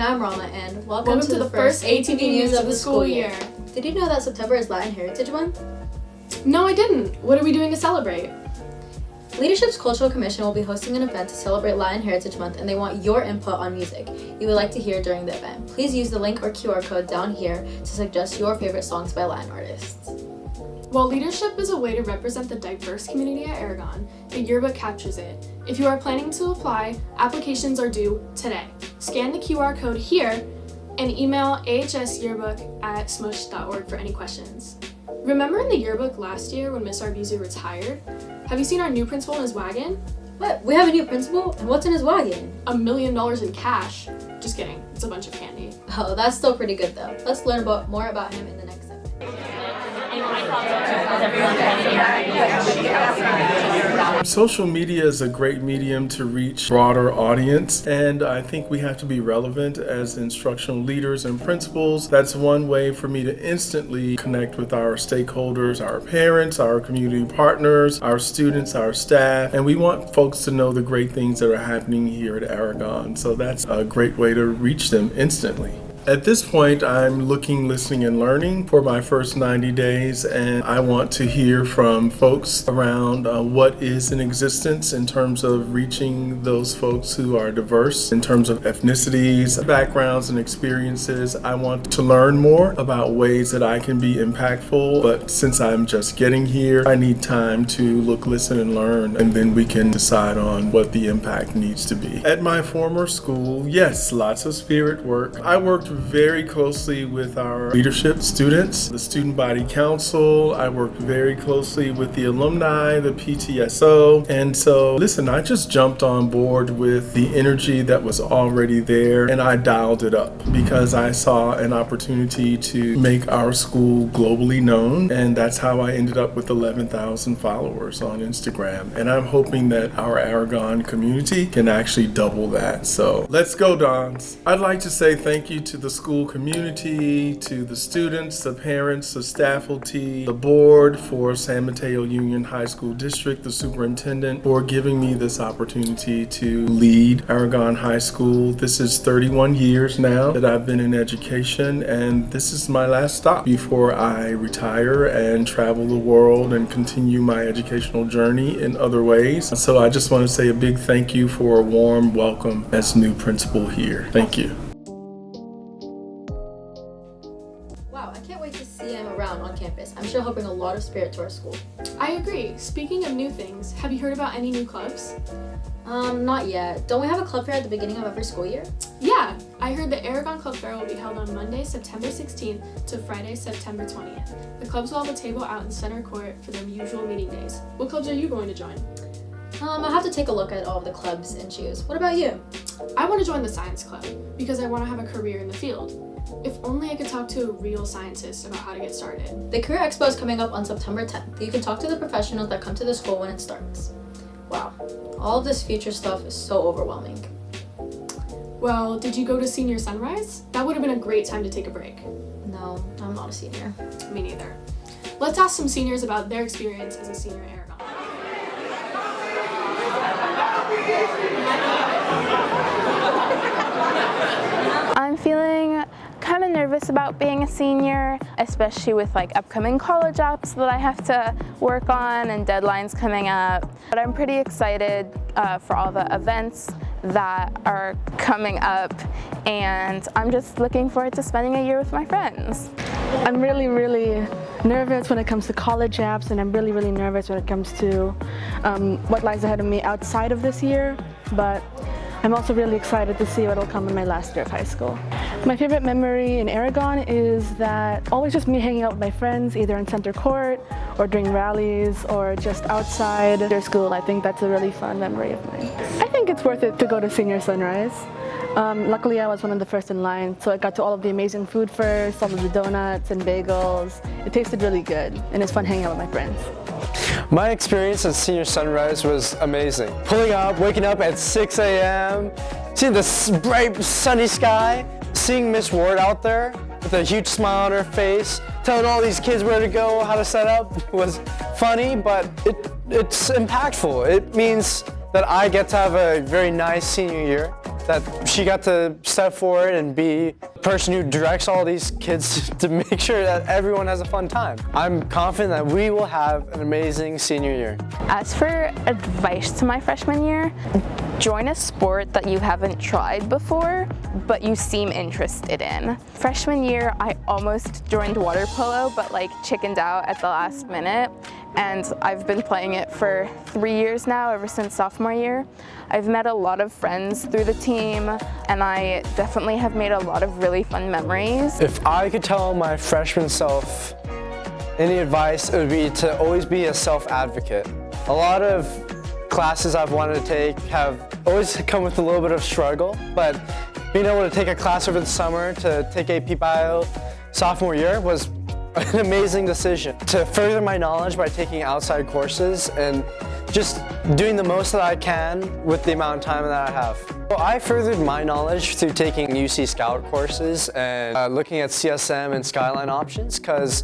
And I'm Rama, and welcome to the first ATV news of the school year. Did you know that September is Latin Heritage Month? No, I didn't. What are we doing to celebrate? Leadership's Cultural Commission will be hosting an event to celebrate Latin Heritage Month, and they want your input on music you would like to hear during the event. Please use the link or QR code down here to suggest your favorite songs by Latin artists. While leadership is a way to represent the diverse community at Aragon, the yearbook captures it. If you are planning to apply, applications are due today. Scan the QR code here and email ahsyearbook@smush.org for any questions. Remember in the yearbook last year when Miss Arvizu retired? Have you seen our new principal in his wagon? What? We have a new principal? And what's in his wagon? $1 million in cash. Just kidding, it's a bunch of candy. Oh, that's still pretty good though. Let's learn more about him in the next segment. Social media is a great medium to reach broader audience, and I think we have to be relevant as instructional leaders and principals. That's one way for me to instantly connect with our stakeholders, our parents, our community partners, our students, our staff, and we want folks to know the great things that are happening here at Aragon. So that's a great way to reach them instantly. At this point, I'm looking, listening, and learning for my first 90 days, and I want to hear from folks around what is in existence in terms of reaching those folks who are diverse in terms of ethnicities, backgrounds, and experiences. I want to learn more about ways that I can be impactful, but since I'm just getting here, I need time to look, listen, and learn, and then we can decide on what the impact needs to be. At my former school, yes, lots of spirit work. I worked very closely with our leadership students, the student body council. I worked very closely with the alumni, the PTSO. And so, listen, I just jumped on board with the energy that was already there, and I dialed it up because I saw an opportunity to make our school globally known. And that's how I ended up with 11,000 followers on Instagram. And I'm hoping that our Aragon community can actually double that. So let's go, Dons. I'd like to say thank you to the school community, to the students, the parents, the faculty, the board for San Mateo Union High School District, the superintendent for giving me this opportunity to lead Aragon High School. This is 31 years now that I've been in education, and this is my last stop before I retire and travel the world and continue my educational journey in other ways. So I just want to say a big thank you for a warm welcome as new principal here. Thank you. Wow, I can't wait to see him around on campus. I'm sure he'll bring a lot of spirit to our school. I agree. Speaking of new things, have you heard about any new clubs? Not yet. Don't we have a club fair at the beginning of every school year? Yeah, I heard the Aragon Club Fair will be held on Monday, September 16th to Friday, September 20th. The clubs will have a table out in center court for their usual meeting days. What clubs are you going to join? I'll have to take a look at all of the clubs and choose. What about you? I want to join the science club because I want to have a career in the field. If only I could talk to a real scientist about how to get started. The Career Expo is coming up on September 10th. You can talk to the professionals that come to the school when it starts. Wow, all of this future stuff is so overwhelming. Well, did you go to Senior Sunrise? That would have been a great time to take a break. No, I'm not a senior. Me neither. Let's ask some seniors about their experience as a senior at Aragon. I'm feeling kind of nervous about being a senior, especially with upcoming college apps that I have to work on and deadlines coming up. But I'm pretty excited for all the events that are coming up, and I'm just looking forward to spending a year with my friends. I'm really nervous when it comes to college apps, and I'm really nervous when it comes to what lies ahead of me outside of this year, but I'm also really excited to see what will come in my last year of high school. My favorite memory in Aragon is that always just me hanging out with my friends, either in center court or during rallies or just outside their school. I think that's a really fun memory of mine. I think it's worth it to go to Senior Sunrise. Luckily I was one of the first in line, so I got to all of the amazing food first, all of the donuts and bagels. It tasted really good, and it's fun hanging out with my friends. My experience at Senior Sunrise was amazing. Pulling up, waking up at 6 a.m., seeing the bright sunny sky, seeing Miss Ward out there with a huge smile on her face, telling all these kids where to go, how to set up, was funny, but it's impactful. It means that I get to have a very nice senior year. that she got to step forward and be the person who directs all these kids to make sure that everyone has a fun time. I'm confident that we will have an amazing senior year. As for advice to my freshman year, join a sport that you haven't tried before, but you seem interested in. Freshman year, I almost joined water polo, but like chickened out at the last minute. And I've been playing it for 3 years now, ever since sophomore year. I've met a lot of friends through the team, and I definitely have made a lot of really fun memories. If I could tell my freshman self any advice, it would be to always be a self-advocate. A lot of classes I've wanted to take have always come with a little bit of struggle, but being able to take a class over the summer to take AP Bio sophomore year was an amazing decision. To further my knowledge by taking outside courses and just doing the most that I can with the amount of time that I have. So I furthered my knowledge through taking UC Scout courses and looking at CSM and Skyline options, because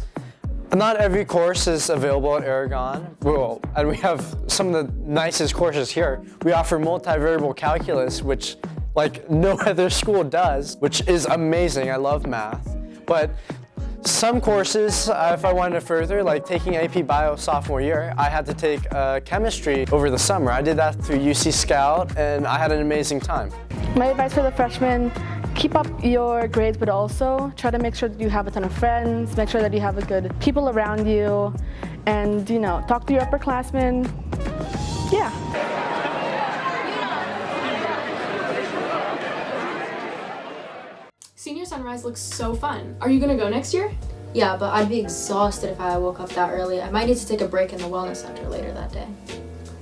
not every course is available at Aragon. Well, and we have some of the nicest courses here. We offer multivariable calculus, which like no other school does, which is amazing. I love math. But some courses, if I wanted to further, like taking AP Bio sophomore year, I had to take chemistry over the summer. I did that through UC Scout, and I had an amazing time. My advice for the freshmen, keep up your grades, but also try to make sure that you have a ton of friends, make sure that you have a good people around you, and talk to your upperclassmen. Yeah. Senior Sunrise looks so fun. Are you gonna go next year? Yeah, but I'd be exhausted if I woke up that early. I might need to take a break in the wellness center later that day.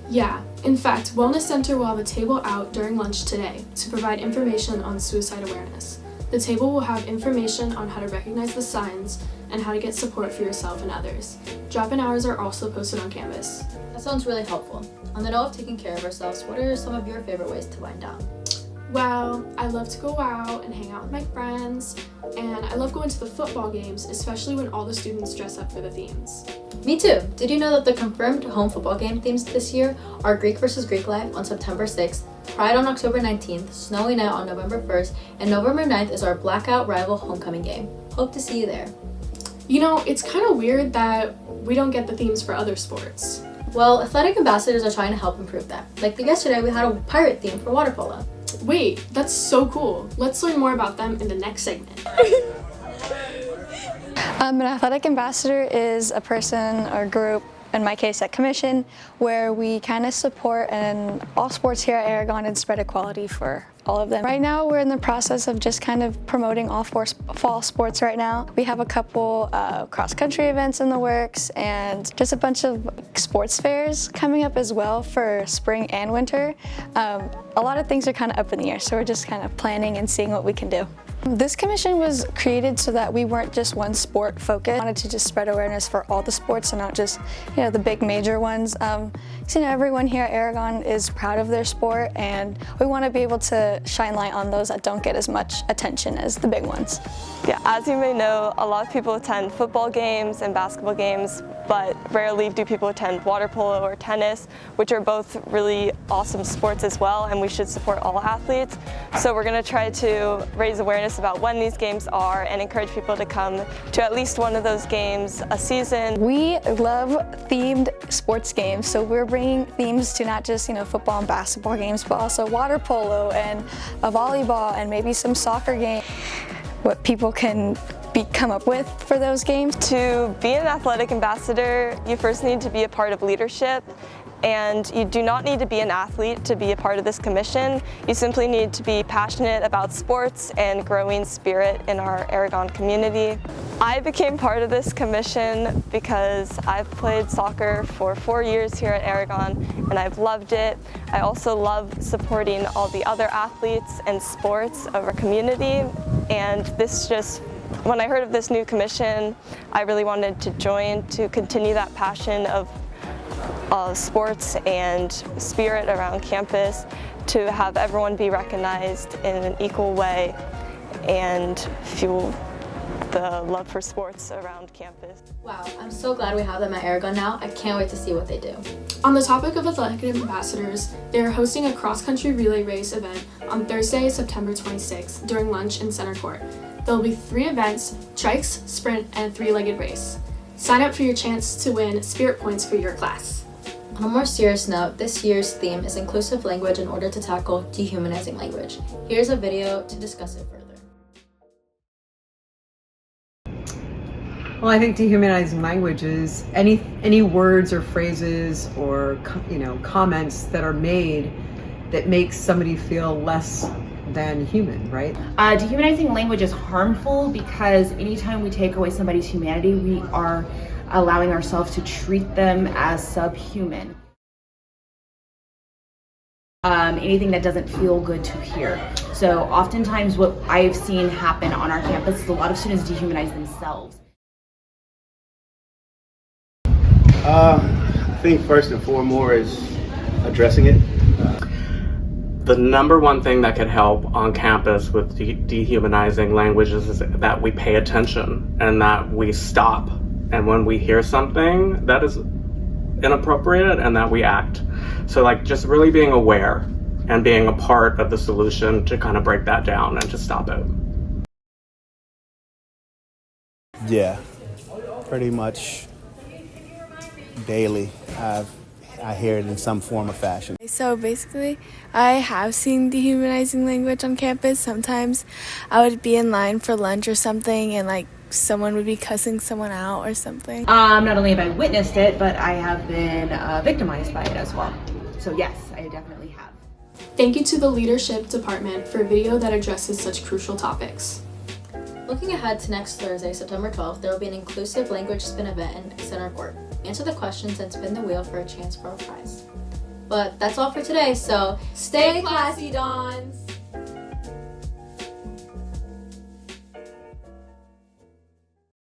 Yeah, in fact, Wellness Center will have a table out during lunch today to provide information on suicide awareness. The table will have information on how to recognize the signs and how to get support for yourself and others. Drop-in hours are also posted on Canvas. That sounds really helpful. On the note of taking care of ourselves, what are some of your favorite ways to wind down? Well, I love to go out and hang out with my friends, and I love going to the football games, especially when all the students dress up for the themes. Me too. Did you know that the confirmed home football game themes this year are Greek vs. Greek Life on September 6th, Pride on October 19th, Snowy Night on November 1st, and November 9th is our blackout rival homecoming game. Hope to see you there. It's kind of weird that we don't get the themes for other sports. Well, athletic ambassadors are trying to help improve that. Like yesterday, we had a pirate theme for water polo. Wait, that's so cool. Let's learn more about them in the next segment. An athletic ambassador is a person or group, in my case at Commission, where we kind of support all sports here at Aragon and spread equality for all of them. Right now we're in the process of just kind of promoting all fall sports right now. We have a couple cross-country events in the works and just a bunch of sports fairs coming up as well for spring and winter. A lot of things are kind of up in the air, so we're just kind of planning and seeing what we can do. This commission was created so that we weren't just one sport focused. We wanted to just spread awareness for all the sports and not just the big major ones. Everyone here at Aragon is proud of their sport, and we want to be able to shine light on those that don't get as much attention as the big ones. Yeah, as you may know, a lot of people attend football games and basketball games, but rarely do people attend water polo or tennis, which are both really awesome sports as well, and we should support all athletes. So we're going to try to raise awareness about when these games are and encourage people to come to at least one of those games a season. We love themed sports games, so we're bringing themes to not just football and basketball games, but also water polo and a volleyball and maybe some soccer game. What people can come up with for those games. To be an athletic ambassador, you first need to be a part of leadership, and you do not need to be an athlete to be a part of this commission. You simply need to be passionate about sports and growing spirit in our Aragon community. I became part of this commission because I've played soccer for 4 years here at Aragon, and I've loved it. I also love supporting all the other athletes and sports of our community, and when I heard of this new commission, I really wanted to join to continue that passion of sports and spirit around campus, to have everyone be recognized in an equal way and fuel the love for sports around campus. Wow, I'm so glad we have them at Aragon now. I can't wait to see what they do. On the topic of athletic ambassadors, they are hosting a cross-country relay race event on Thursday, September 26th during lunch in Center Court. There will be 3 events: trikes, sprint, and 3-legged race. Sign up for your chance to win spirit points for your class. On a more serious note, this year's theme is inclusive language in order to tackle dehumanizing language. Here's a video to discuss it further. Well, I think dehumanizing language is any words or phrases or comments that are made that makes somebody feel less than human, right? Dehumanizing language is harmful because anytime we take away somebody's humanity, we are allowing ourselves to treat them as subhuman. Anything that doesn't feel good to hear. So oftentimes what I've seen happen on our campus is a lot of students dehumanize themselves. I think first and foremost is addressing it. The number one thing that could help on campus with dehumanizing languages is that we pay attention and that we stop. And when we hear something that is inappropriate, and that we act. So like just really being aware and being a part of the solution to kind of break that down and to stop it. Yeah, pretty much daily. I hear it in some form or fashion. So basically, I have seen dehumanizing language on campus. Sometimes I would be in line for lunch or something and someone would be cussing someone out or something. Not only have I witnessed it, but I have been victimized by it as well. So yes, I definitely have. Thank you to the Leadership Department for a video that addresses such crucial topics. Looking ahead to next Thursday, September 12th, there will be an inclusive language spin event in Center Court. Answer the questions and spin the wheel for a chance for a prize. But that's all for today, so stay classy, Dons!